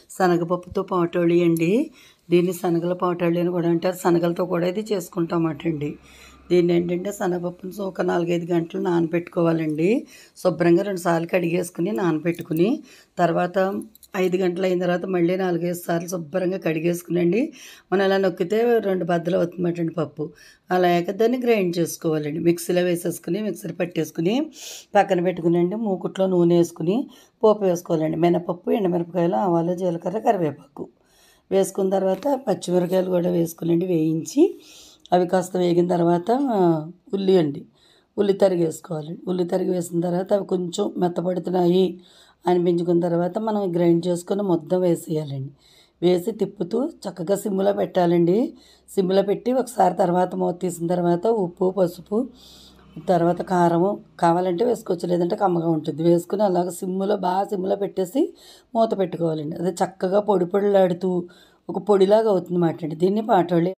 శనగపప్పుతో పాటోళి అండి. దీన్ని శనగల పాటోళి అని కూడా అంటారు. శనగలతో కూడా ఇది చేసుకుంటామట అండి. దీన్ని ఏంటంటే శనగపప్పును ఒక 4-5 గంటలు నానబెట్టుకోవాలండి. శుభ్రంగా 2 సార్లు కడిగేసుకుని నానబెట్టుకుని తర్వాత 5 గంటలు అయిన తర్వాత మళ్ళీ 4-5 సార్లు శుభ్రంగా కడిగేసుకునండి. మనం ఇలా నొక్కితే 2 బద్దలు అవుతుందటండి పప్పు. అలా అయ్యాక దాన్ని గ్రైండ్ చేసుకోవాలండి. మిక్సీలో వేసేసుకుని మిక్సీ పట్టేసుకుని పక్కన పెట్టుకునండి. మూకుట్లో నూనె వేసుకుని పోపు వేసుకోవాలండి. మినపప్పు, ఎండుమిరపకాయలు, ఆవాలు, జీలకర్ర, కరివేపాకు వేసుకున్న తర్వాత పచ్చిమిరపకాయలు కూడా వేసుకునండి. వేయించి అవి కాస్త వేగిన తర్వాత ఉల్లి తరిగి వేసుకోవాలండి. ఉల్లి తరిగి వేసిన తర్వాత అవి కొంచెం మెత్తపడుతున్నాయి అనిపించుకున్న తర్వాత మనం గ్రైండ్ చేసుకుని ముద్ద వేసేయాలండి. వేసి తిప్పుతూ చక్కగా సిమ్లో పెట్టాలండి. సిమ్లో పెట్టి ఒకసారి తర్వాత మూత తీసిన తర్వాత ఉప్పు, పసుపు, తర్వాత కారము కావాలంటే వేసుకోవచ్చు, లేదంటే కమ్మగా ఉంటుంది. వేసుకుని అలాగ సిమ్లో పెట్టేసి మూత పెట్టుకోవాలండి. అది చక్కగా పొడి పొడిలాడుతూ ఒక పొడిలాగా అవుతుంది అన్నమాట అండి. దీన్ని పాటోళి